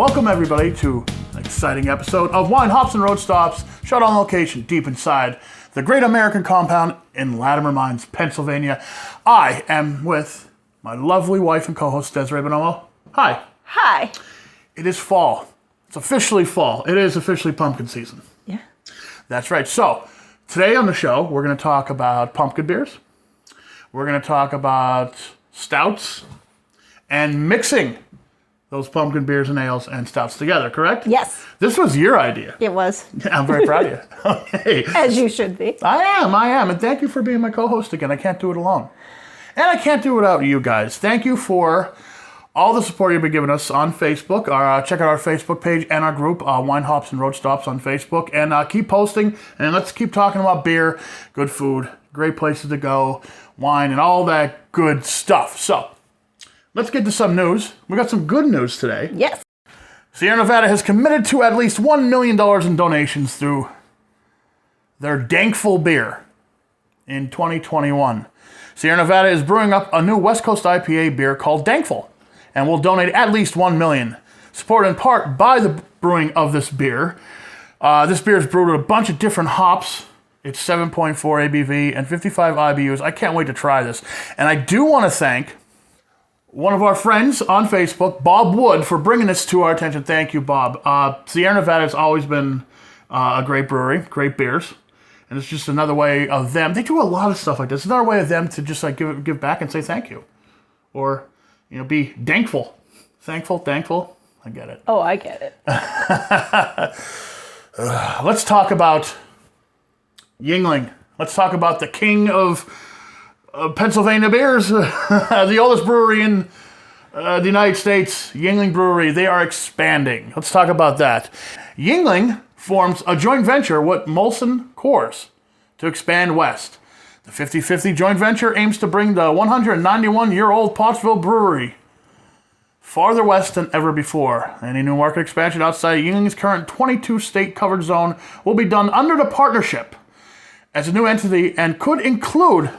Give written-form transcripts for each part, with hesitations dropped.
Welcome everybody to an exciting episode of Wine, Hops, and Road Stops, shot on location deep inside the Great American Compound in Latimer Mines, Pennsylvania. I am with my lovely wife and co-host Desiree Bonomo. Hi. Hi. It is fall. It's officially fall. It is officially pumpkin season. Yeah. That's right. So today on the show, we're going to talk about pumpkin beers. We're going to talk about stouts and mixing those pumpkin beers and ales and stouts together, correct? Yes. This was your idea. It was. Yeah, I'm very proud of you. Okay. As you should be. I am. And thank you for being my co-host again. I can't do it alone. And I can't do it without you guys. Thank you for all the support you've been giving us on Facebook. Check out our Facebook page and our group, Wine, Hops, and Road Stops on Facebook. And keep posting, and let's keep talking about beer, good food, great places to go, wine, and all that good stuff. So, let's get to some news. We got some good news today. Yes. Sierra Nevada has committed to at least $1 million in donations through their Dankful beer in 2021. Sierra Nevada is brewing up a new West Coast IPA beer called Dankful and will donate at least $1 million, supported in part by the brewing of this beer. This beer is brewed with a bunch of different hops. It's 7.4 ABV and 55 IBUs. I can't wait to try this. And I do want to thank one of our friends on Facebook, Bob Wood, for bringing this to our attention. Thank you, Bob. Sierra Nevada has always been a great brewery, great beers. And it's just another way of them. They do a lot of stuff like this. It's another way of them to just like give back and say thank you. Or, be dankful. Thankful. I get it. Oh, I get it. Let's talk about Yuengling. Let's talk about the king of Pennsylvania beers, the oldest brewery in the United States, Yuengling Brewery. They are expanding. Let's talk about that. Yuengling forms a joint venture with Molson Coors to expand west. The 50-50 joint venture aims to bring the 191-year-old Pottsville Brewery farther west than ever before. Any new market expansion outside of Yuengling's current 22-state covered zone will be done under the partnership as a new entity and could include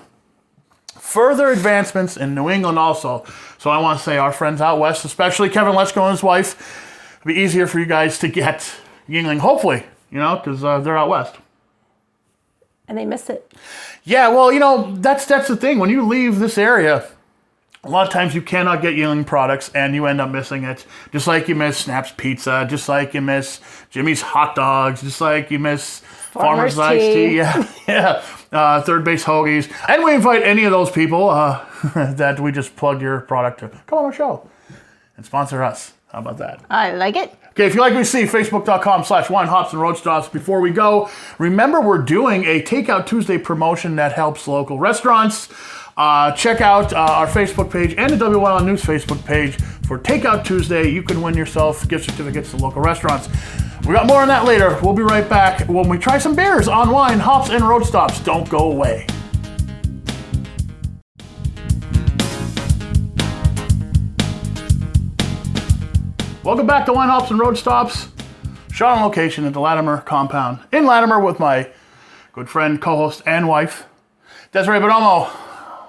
further advancements in New England also. So I want to say our friends out west, especially Kevin Leschko and his wife, it'll be easier for you guys to get Yuengling, hopefully, because they're out west. And they miss it. Yeah, well, that's the thing. When you leave this area, a lot of times you cannot get Yuengling products and you end up missing it. Just like you miss Snap's Pizza, just like you miss Jimmy's Hot Dogs, just like you miss Farmer's Iced Tea. Yeah. Third Base Hoagies. And we invite any of those people that we just plugged your product to come on our show and sponsor us. How about that? I like it. Okay, if you like what you see, facebook.com/wine, hops, and road stops. Before we go, remember we're doing a Takeout Tuesday promotion that helps local restaurants. Check out our Facebook page and the WYL News Facebook page for Takeout Tuesday. You can win yourself gift certificates to local restaurants. We got more on that later. We'll be right back when we try some beers on Wine, Hops, and Road Stops. Don't go away. Welcome back to Wine, Hops, and Road Stops. Shot on location at the Latimer Compound in Latimer with my good friend, co-host, and wife, Desiree Bonomo.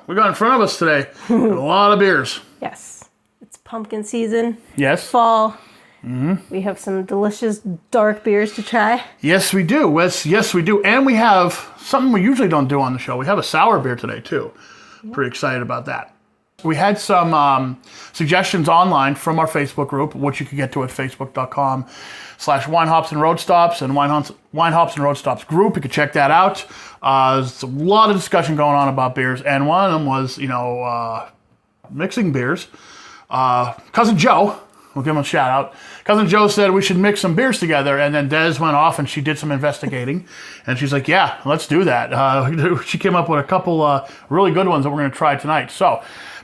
We got in front of us today a lot of beers. Yes. It's pumpkin season. Yes. Fall. Mm-hmm. We have some delicious dark beers to try. Yes, we do. Yes, we do. And we have something we usually don't do on the show. We have a sour beer today, too. Yep. Pretty excited about that. We had some suggestions online from our Facebook group, which you can get to at facebook.com/Wine, Hops, and Road Stops and Wine, Hops, and Road Stops group. You can check that out. There's a lot of discussion going on about beers, and one of them was, mixing beers. Cousin Joe, we'll give him a shout out. Cousin Joe said we should mix some beers together, and then Des went off and she did some investigating, and she's like, yeah, let's do that. She came up with a couple really good ones that we're going to try tonight.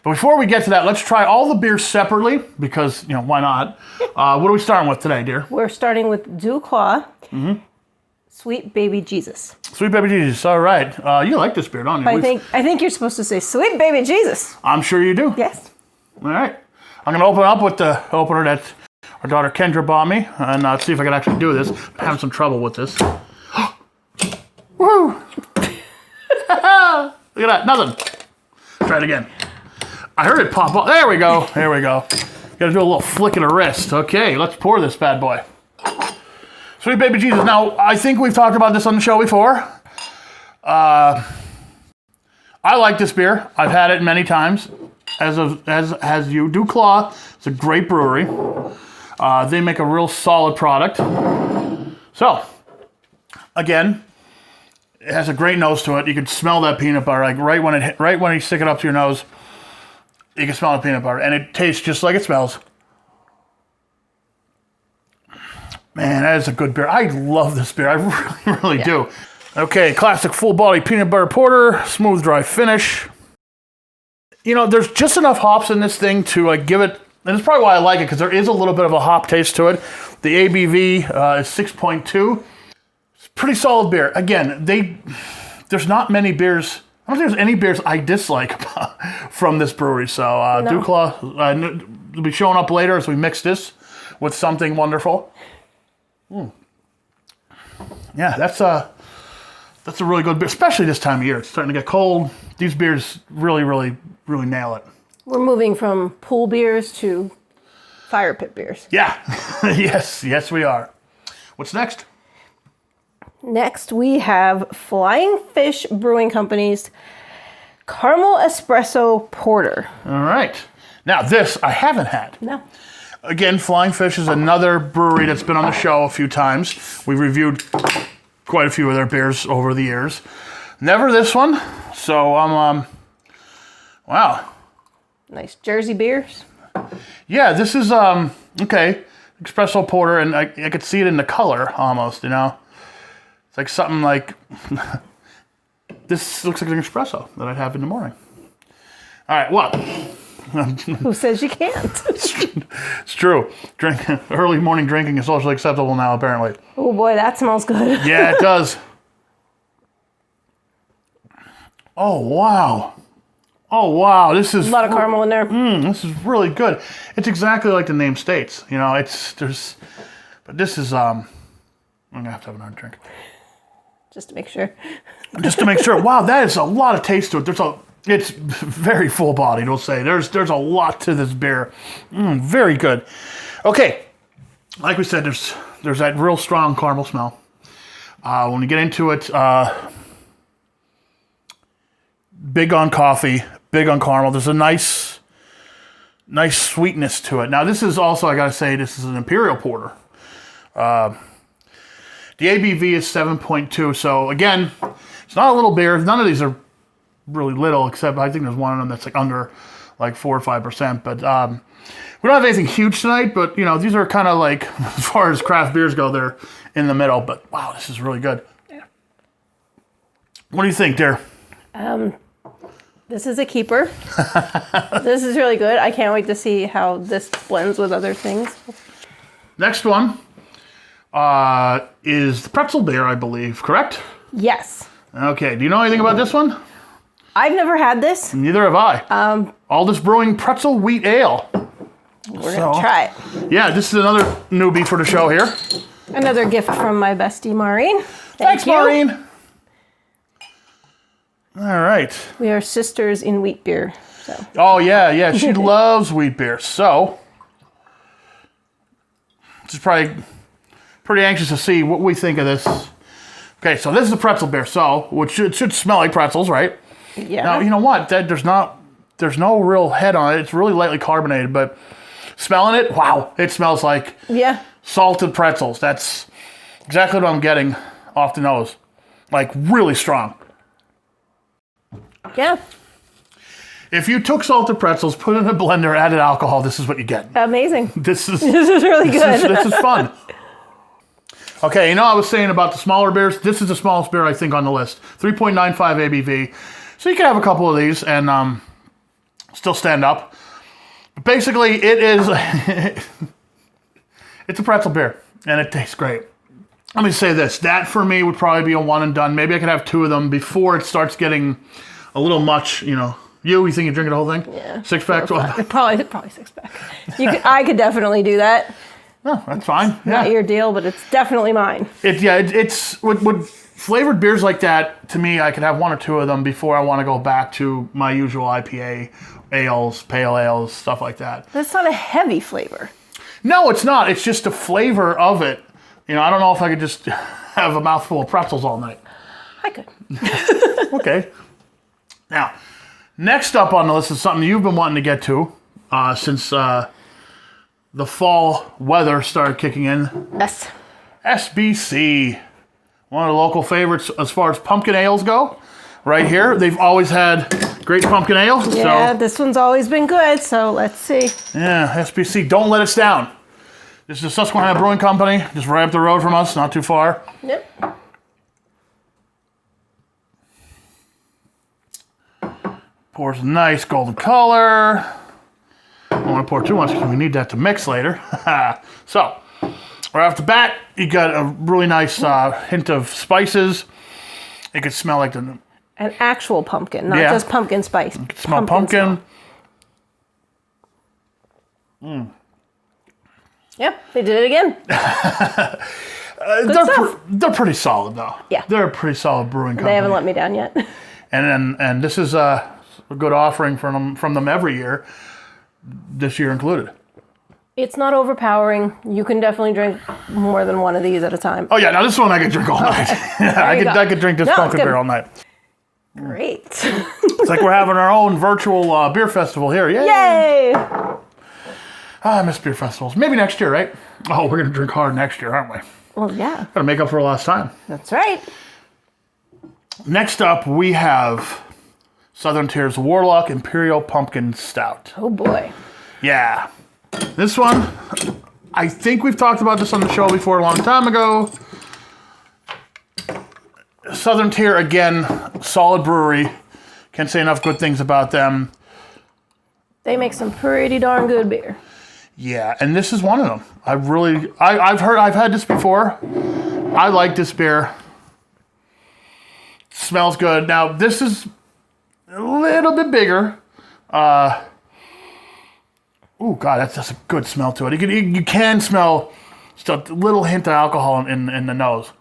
But before we get to that, let's try all the beers separately because, why not? What are we starting with today, dear? We're starting with Duclaw, Sweet Baby Jesus. Sweet Baby Jesus, all right. You like this beer, don't you? I think you're supposed to say Sweet Baby Jesus. I'm sure you do. Yes. All right. I'm going to open up with the opener that our daughter Kendra bought me, and see if I can actually do this. I'm having some trouble with this. Woo! Look at that, nothing. Try it again. I heard it pop up. There we go. Gotta do a little flick of the wrist. Okay, let's pour this bad boy. Sweet Baby Jesus. Now, I think we've talked about this on the show before. I like this beer. I've had it many times, as you. Duclaw, it's a great brewery. They make a real solid product. So, again, it has a great nose to it. You can smell that peanut butter, like right when you stick it up to your nose. You can smell the peanut butter, and it tastes just like it smells. Man, that is a good beer. I love this beer. I really do. Okay, classic full body peanut butter porter, smooth dry finish. You know, there's just enough hops in this thing to like give it, and it's probably why I like it, because there is a little bit of a hop taste to it. The ABV is 6.2. It's a pretty solid beer. Again, there's not many beers. I don't think there's any beers I dislike from this brewery. So no. Duclaw will be showing up later as we mix this with something wonderful. Yeah, that's a really good beer, especially this time of year. It's starting to get cold. These beers really, really, really nail it. We're moving from pool beers to fire pit beers. Yeah, yes, we are. What's next? Next, we have Flying Fish Brewing Company's Caramel Espresso Porter. All right. Now, this I haven't had. No. Again, Flying Fish is another brewery that's been on the show a few times. We've reviewed quite a few of their beers over the years. Never this one. So, wow. Nice Jersey beers. Yeah, this is, okay, espresso porter, and I could see it in the color almost, you know. It's like something like, this looks like an espresso that I'd have in the morning. All right, well. Who says you can't? It's true. Early morning drinking is socially acceptable now, apparently. Oh boy, that smells good. Yeah, it does. Oh, wow. Oh, wow. This is... A lot of caramel in there. This is really good. It's exactly like the name states. You know, but this is, I'm going to have another drink. Just to make sure. Wow, that is a lot of taste to it. It's very full-bodied, we'll say. There's a lot to this beer. Very good. Okay, like we said, there's that real strong caramel smell. When you get into it, big on coffee, big on caramel. There's a nice sweetness to it. Now, this is also, I gotta say, this is an Imperial porter. The ABV is 7.2, so again, it's not a little beer. None of these are really little, except I think there's one of them that's like under like 4 or 5%. But we don't have anything huge tonight, but you know, these are kind of like, as far as craft beers go, they're in the middle. But wow, this is really good. Yeah. What do you think, dear? This is a keeper. This is really good. I can't wait to see how this blends with other things. Next one is the Pretzel beer, I believe, correct? Yes. Okay, do you know anything about this one? I've never had this. Neither have I. Aldous Brewing Pretzel Wheat Ale. We're going to try it. Yeah, this is another newbie for the show here. Another gift from my bestie, Maureen. Thanks, Maureen. All right. We are sisters in wheat beer. So. Oh, yeah. She loves wheat beer. So, she's probably pretty anxious to see what we think of this. Okay, so this is a pretzel beer. So, which should smell like pretzels, right? Yeah. Now, you know what? There's no real head on it. It's really lightly carbonated, but smelling it, wow, it smells like salted pretzels. That's exactly what I'm getting off the nose. Like, really strong. Yeah. If you took salted pretzels, put it in a blender, added alcohol, this is what you get. Amazing. This is really good. This is fun. Okay, you know I was saying about the smaller beers? This is the smallest beer, I think, on the list. 3.95 ABV. So you can have a couple of these and still stand up. But basically, it is... it's a pretzel beer, and it tastes great. Let me say this. That, for me, would probably be a one and done. Maybe I could have two of them before it starts getting a little much, you know. You think you're drinking the whole thing? Yeah. Six-pack? Probably 6-pack. I could definitely do that. No, that's fine. Not Yeah. your deal, but it's definitely mine. It's with flavored beers like that, to me, I could have one or two of them before I want to go back to my usual IPA, ales, pale ales, stuff like that. That's not a heavy flavor. No, it's not. It's just the flavor of it. You know, I don't know if I could just have a mouthful of pretzels all night. I could. Okay. Now, next up on the list is something you've been wanting to get to since the fall weather started kicking in. Yes. SBC. One of the local favorites as far as pumpkin ales go. Right here. They've always had great pumpkin ale. Yeah, So, this one's always been good, so let's see. yeah, SBC. Don't let us down. This is the Susquehanna Brewing Company, just right up the road from us, not too far. Yep. Pours a nice golden color. I don't want to pour too much because we need that to mix later. So, right off the bat, you got a really nice hint of spices. It could smell like An actual pumpkin, not Yeah. just pumpkin spice. smell pumpkin. Yep, they did it again. They're pretty solid though. Yeah. They're a pretty solid brewing company. They haven't let me down yet. And this is a good offering from them every year, this year included. It's not overpowering. You can definitely drink more than one of these at a time. Oh yeah, now this one I could drink all night. I could drink this No, it's pumpkin good. beer all night. Great. It's like we're having our own virtual beer festival here. Yay! Yay! I miss beer festivals. Maybe next year, right? Oh, we're gonna drink hard next year, aren't we? Well, yeah, Gotta make up for last time. that's right. Next up, we have Southern Tier's Warlock Imperial Pumpkin Stout. Oh boy. Yeah. This one, I think we've talked about this on the show before a long time ago. Southern Tier, again, solid brewery. Can't say enough good things about them. They make some pretty darn good beer. Yeah, and this is one of them. I've had this before. I like this beer. Smells good. Now, this is a little bit bigger. Oh God, that's a good smell to it. You can smell just a little hint of alcohol in the nose.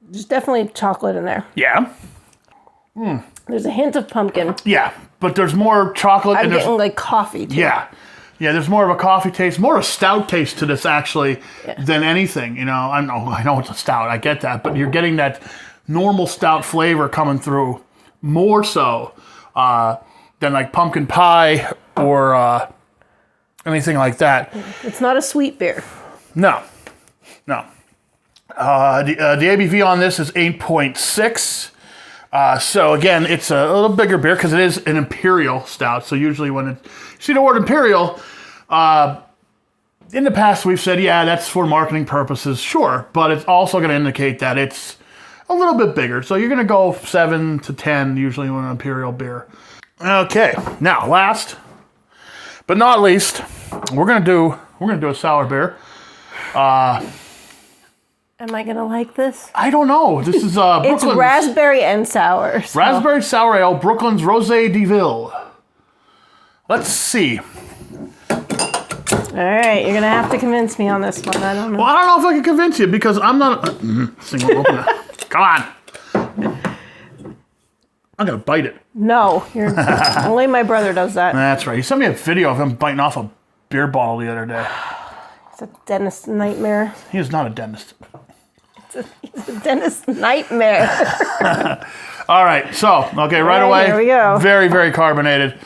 There's definitely chocolate in there. Yeah, There's a hint of pumpkin. yeah, but there's more chocolate. I'm and there's, getting like coffee too. yeah, there's more of a coffee taste, more a stout taste to this actually than anything. You know, I know it's a stout. I get that, but you're getting that normal stout flavor coming through more so than like pumpkin pie or anything like that. It's not a sweet beer. No. The ABV on this is 8.6. So again, it's a little bigger beer because it is an Imperial stout. So usually when you see the word Imperial, in the past we've said, yeah, that's for marketing purposes, sure. But it's also going to indicate that it's a little bit bigger. So you're going to go 7 to 10 usually with an Imperial beer. Okay, now last but not least, we're gonna do a sour beer. Am I gonna like this? I don't know. This is It's Brooklyn's raspberry and sour. so- Raspberry Sour Ale, Brooklyn's Rosé de Ville. Let's see. All right, you're gonna have to convince me on this one. I don't know. Well, I don't know if I can convince you because I'm not. This thing won't open it. Come on. I'm gonna bite it. No, only my brother does that. That's right. He sent me a video of him biting off a beer bottle the other day. It's a dentist nightmare. He is not a dentist. It's a dentist nightmare. All right, so okay, right away. Here we go. Very, very carbonated.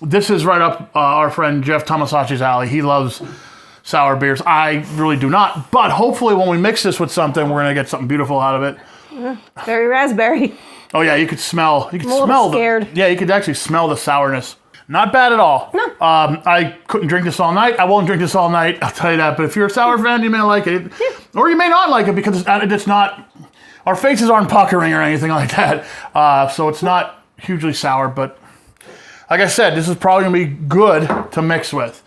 This is right up our friend Jeff Tomasachi's alley. He loves sour beers. I really do not, but hopefully when we mix this with something, we're gonna get something beautiful out of it. Very raspberry. Oh yeah, you could smell. You could I'm a little smell scared. Yeah, you could actually smell the sourness. Not bad at all. No. I couldn't drink this all night. I won't drink this all night. I'll tell you that. But if you're a sour fan, you may like it, or you may not like it because it's not. Our faces aren't puckering or anything like that. So it's not hugely sour. But like I said, this is probably gonna be good to mix with,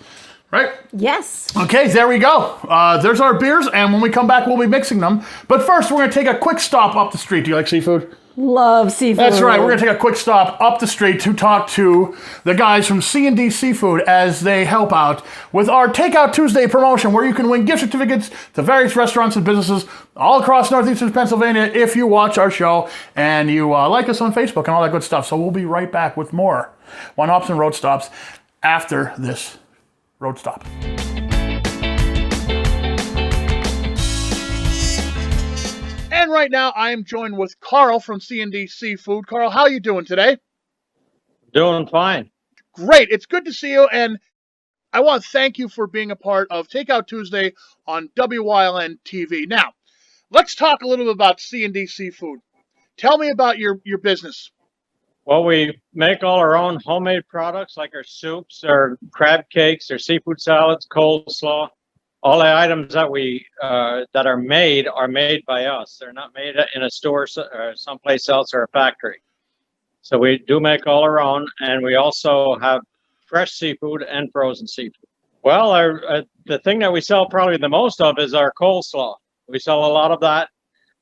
right? Yes. Okay, there we go. There's our beers, and when we come back, we'll be mixing them. But first, we're gonna take a quick stop up the street. Do you like seafood? Love seafood. That's right. We're going to take a quick stop up the street to talk to the guys from C&D Seafood as they help out with our Takeout Tuesday promotion, where you can win gift certificates to various restaurants and businesses all across northeastern Pennsylvania if you watch our show and you like us on Facebook and all that good stuff. So we'll be right back with more One Hops and Road Stops after this road stop. And right now, I am joined with Carl from C&D Seafood. Carl, how are you doing today? Doing fine. Great. It's good to see you, and I want to thank you for being a part of Takeout Tuesday on WYLN TV. Now, let's talk a little bit about C&D Seafood. Tell me about your business. Well, we make all our own homemade products like our soups, our crab cakes, our seafood salads, coleslaw. All the items that we that are made by us. They're not made in a store or someplace else or a factory. So we do make all our own, and we also have fresh seafood and frozen seafood. Well, the thing that we sell probably the most of is our coleslaw. We sell a lot of that.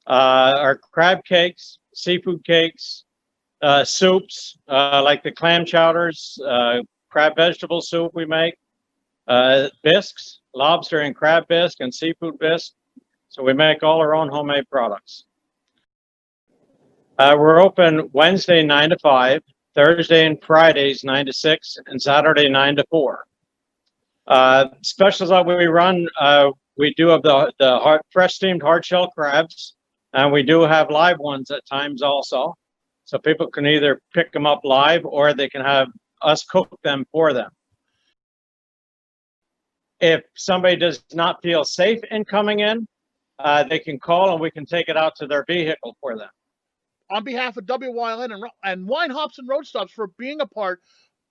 Our crab cakes, seafood cakes, soups like the clam chowders, crab vegetable soup we make, bisques. Lobster and crab bisque and seafood bisque. So we make all our own homemade products. We're open Wednesday 9 to 5, Thursday and Fridays 9 to 6, and Saturday 9 to 4. Specials that we run, we do have the fresh steamed hard shell crabs, and we do have live ones at times also. So people can either pick them up live or they can have us cook them for them. If somebody does not feel safe in coming in, they can call and we can take it out to their vehicle for them. On behalf of WYLN and Wine Hops and Road Stops for being a part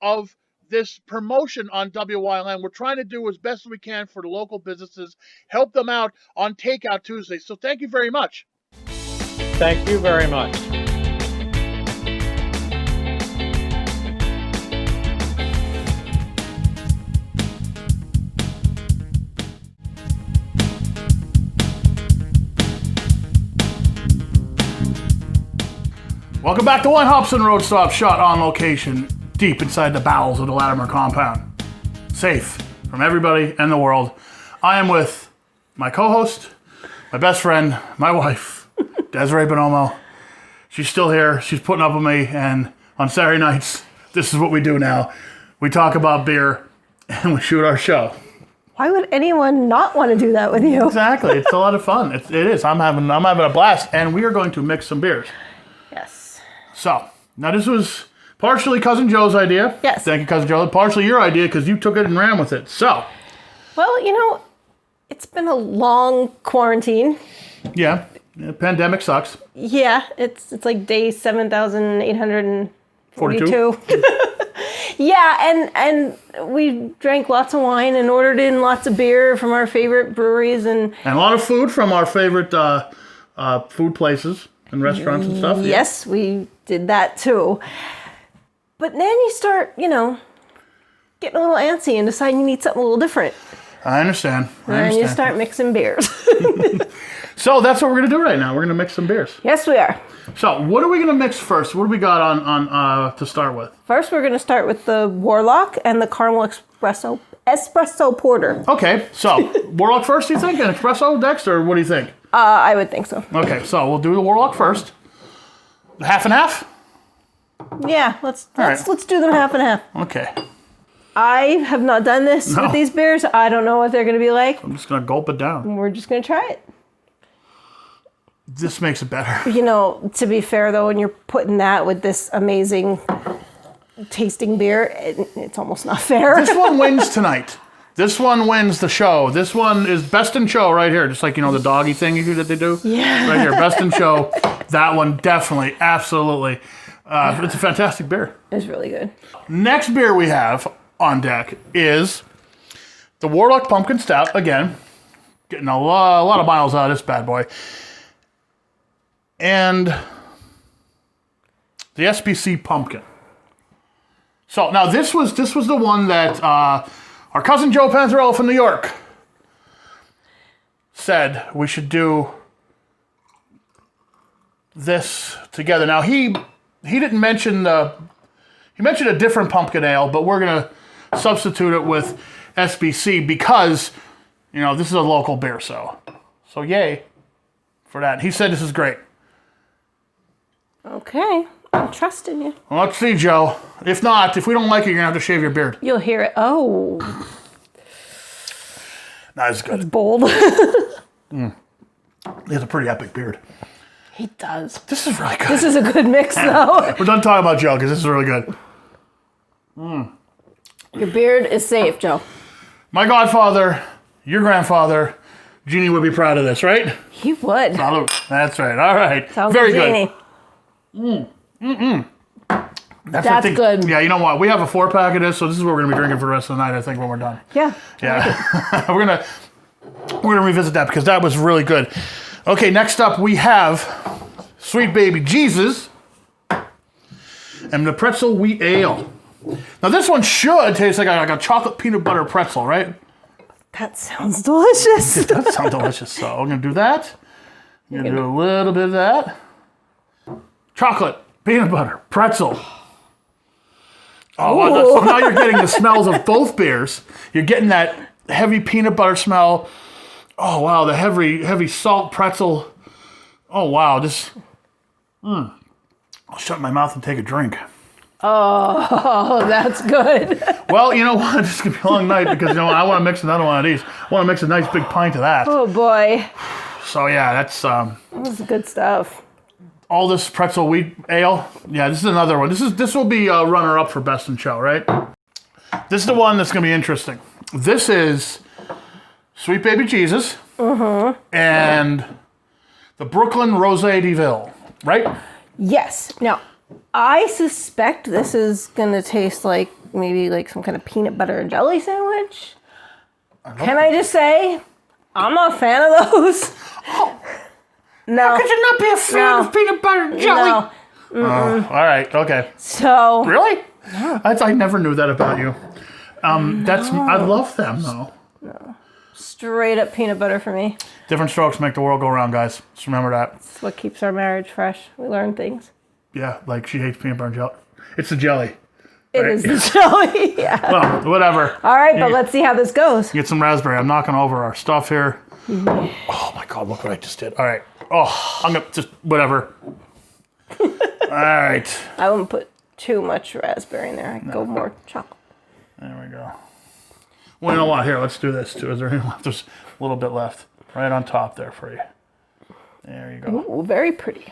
of this promotion on WYLN, we're trying to do as best as we can for the local businesses, help them out on Takeout Tuesday. So thank you very much. Thank you very much. Welcome back to One Hops and Road Stop, shot on location, deep inside the bowels of the Latimer compound. Safe from everybody in the world. I am with my co-host, my best friend, my wife, Desiree Bonomo. She's still here. She's putting up with me, and on Saturday nights, this is what we do now. We talk about beer, and we shoot our show. Why would anyone not want to do that with you? Exactly. It's a lot of fun. It is. I'm having a blast, and we are going to mix some beers. Yes. So, now this was partially Cousin Joe's idea. Yes. Thank you, Cousin Joe. Partially your idea because you took it and ran with it. So. Well, it's been a long quarantine. Yeah. Pandemic sucks. Yeah, it's like day 7,842. Yeah, and we drank lots of wine and ordered in lots of beer from our favorite breweries and a lot of food from our favorite food places and restaurants and stuff. Yes, we did that too. But then you start, getting a little antsy and deciding you need something a little different. I understand. And you start mixing beers. So that's what we're going to do right now. We're going to mix some beers. Yes, we are. So what are we going to mix first? What do we got on to start with? First, we're going to start with the Warlock and the Caramel Espresso Porter. Okay, so Warlock first, do you think? And Espresso next, or what do you think? I would think so. Okay, so we'll do the Warlock first. Half and half? Yeah, let's do them half and half. Okay. I have not done this with these beers. I don't know what they're going to be like. I'm just going to gulp it down. We're just going to try it. This makes it better. To be fair, though, when you're putting that with this amazing tasting beer, it's almost not fair. This one wins tonight. This one wins the show. This one is best in show right here. Just like, the doggy thing that they do. Yeah. Right here, best in show. That one definitely, absolutely. It's a fantastic beer. It's really good. Next beer we have on deck is the Warlock Pumpkin Stout. Again, getting a lot of miles out of this bad boy. And the SBC Pumpkin. So now this was the one that our cousin Joe Panzarella from New York said we should do this together. Now he didn't mention he mentioned a different pumpkin ale, but we're gonna substitute it with SBC because this is a local beer, so yay for that. He said this is great. Okay, I'm trusting you. Well, let's see, Joe. If not, if we don't like it, you're gonna have to shave your beard. You'll hear it. Oh, That's good. it's bold. He has a pretty epic beard. He does. This is really good. This is a good mix, though. We're done talking about Joe because this is really good. Your beard is safe, Joe. My godfather, your grandfather, Jeannie would be proud of this, right? He would. That's right. All right. Sounds Very like good. Jeannie. That's good. Yeah, you know what? We have a 4-pack of this, so this is what we're gonna be drinking for the rest of the night. I think when we're done. Yeah. Yeah. we're gonna revisit that because that was really good. Okay, next up we have Sweet Baby Jesus and the Pretzel Wheat Ale. Now this one should taste like a chocolate peanut butter pretzel, right? That sounds delicious. It does sound delicious. So I'm gonna do that. I'm gonna do a little bit of that. Chocolate, peanut butter, pretzel. Oh, well, so now you're getting the smells of both beers. You're getting that heavy peanut butter smell. Oh wow, the heavy salt pretzel. Oh wow, I'll shut my mouth and take a drink. Oh, that's good. Well, you know what? This is going to be a long night because, I want to mix another one of these. I want to mix a nice big pint of that. Oh, boy. So, yeah, that's This is good stuff. all this pretzel wheat ale. Yeah, this is another one. This will be a runner-up for Best in Show, right? This is the one that's going to be interesting. This is Sweet Baby Jesus and the Brooklyn Rosé DeVille, right? Yes. Now, I suspect this is going to taste like maybe like some kind of peanut butter and jelly sandwich. Can I just say, I'm not a fan of those. No. How could you not be a fan of peanut butter and jelly? No. Oh, all right, okay. So. Really? No. I never knew that about you. I love them though. No. Straight up peanut butter for me. Different strokes make the world go round, guys. Just remember that. It's what keeps our marriage fresh. We learn things. Yeah, like she hates peanut butter and jelly. It's the jelly. It is the jelly, yeah. Well, whatever. All right, but let's see how this goes. Get some raspberry. I'm knocking over our stuff here. Oh my God, look what I just did. All right. Oh, I'm gonna just, whatever. All right. I wouldn't put too much raspberry in there. I'd go more chocolate. There we go. Well, you know what? Here, let's do this too. Is there any left? There's a little bit left. Right on top there for you. There you go. Ooh, very pretty.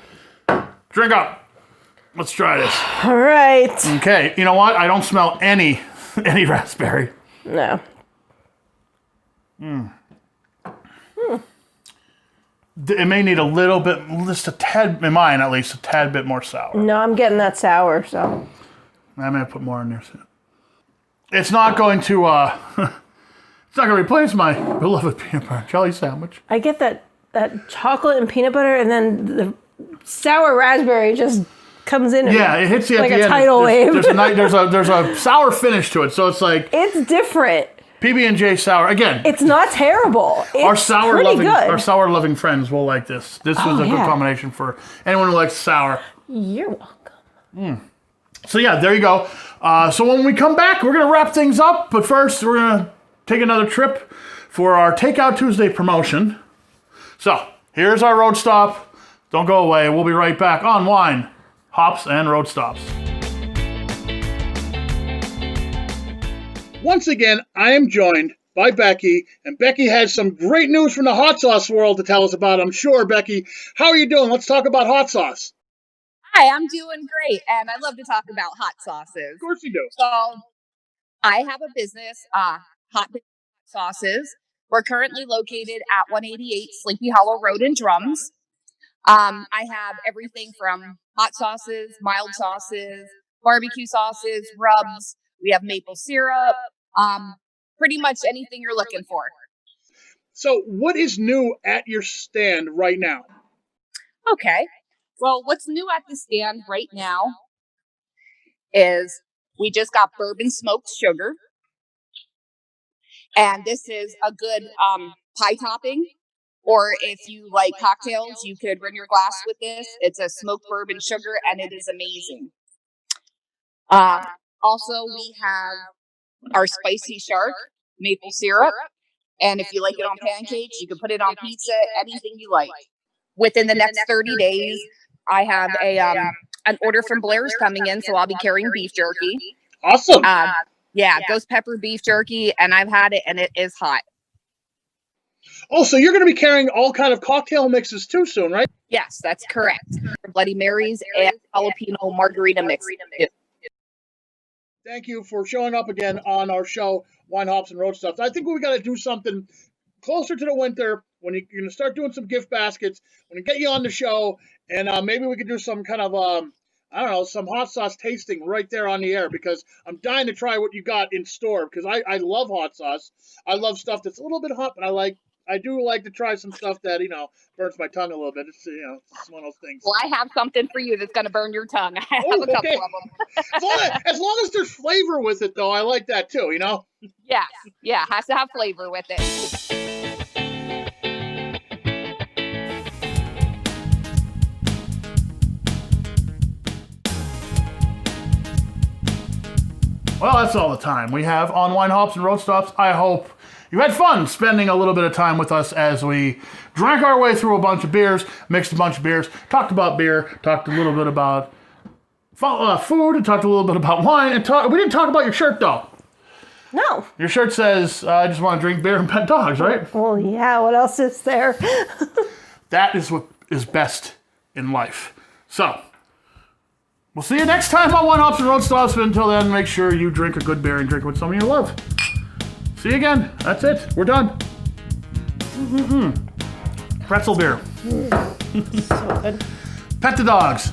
Drink up. Let's try this. All right. Okay, you know what? I don't smell any raspberry. No. It may need a little bit, just a tad, in mine at least, a tad bit more sour. No, I'm getting that sour, so. I may put more in there soon. It's not going to, it's not going to replace my beloved peanut butter and jelly sandwich. I get that chocolate and peanut butter, and then the sour raspberry just comes in. Yeah, it hits you like at the a end. tidal wave. There's a sour finish to it, so it's like It's different. PB&J sour. Again, It's not terrible. It's our sour loving friends will like this. This was a good combination for anyone who likes sour. You're welcome. So yeah, there you go. So when we come back, we're gonna wrap things up. But first, we're gonna take another trip for our Takeout Tuesday promotion. So here's our road stop. Don't go away. We'll be right back on Wine, Hops, and Road Stops. Once again, I am joined by Becky, and Becky has some great news from the hot sauce world to tell us about, I'm sure. Becky, how are you doing? Let's talk about hot sauce. Hi, I'm doing great, and I love to talk about hot sauces. Of course you do. So, I have a business, Hot Sauces. We're currently located at 188 Sleepy Hollow Road in Drums. I have everything from hot sauces, mild sauces, barbecue sauces, rubs. We have maple syrup, pretty much anything you're looking for. So what is new at your stand right now? Okay. Well, what's new at the stand right now is we just got bourbon smoked sugar. And this is a good pie topping. Or if you like cocktails, you could bring your glass with this. It's a smoked bourbon sugar, and it is amazing. Also, we have our spicy shark maple syrup. And if you like it on pancakes, you can put it on pizza, anything you like. Within the next 30 days, I have an order from Blair's coming in, so I'll be carrying beef jerky. Awesome. Ghost pepper beef jerky, and I've had it, and it is hot. Oh, so you're going to be carrying all kind of cocktail mixes too soon, right? Yes, that's correct. Bloody Marys and jalapeno margarita mix. Thank you for showing up again on our show, Wine, Hops, and Road Stuff. I think we got to do something closer to the winter when you're going to start doing some gift baskets, when we get you on the show, and maybe we could do some kind of, I don't know, some hot sauce tasting right there on the air, because I'm dying to try what you got in store, because I love hot sauce. I love stuff that's a little bit hot, but I do like to try some stuff that, burns my tongue a little bit. It's, it's one of those things. Well, I have something for you that's going to burn your tongue. I have a couple of them. As long as there's flavor with it, though, I like that too, Yeah, has to have flavor with it. Well, that's all the time we have on Wine, Hops, and Road Stops. I hope you had fun spending a little bit of time with us as we drank our way through a bunch of beers, mixed a bunch of beers, talked about beer, talked a little bit about food, and talked a little bit about wine. And we didn't talk about your shirt, though. No. Your shirt says, I just want to drink beer and pet dogs, right? Well, yeah, what else is there? That is what is best in life. So, we'll see you next time on Wine, Hops, and Road Stops. But until then, make sure you drink a good beer and drink with someone you love. See you again. That's it. We're done. Pretzel beer. So good. Pet the dogs.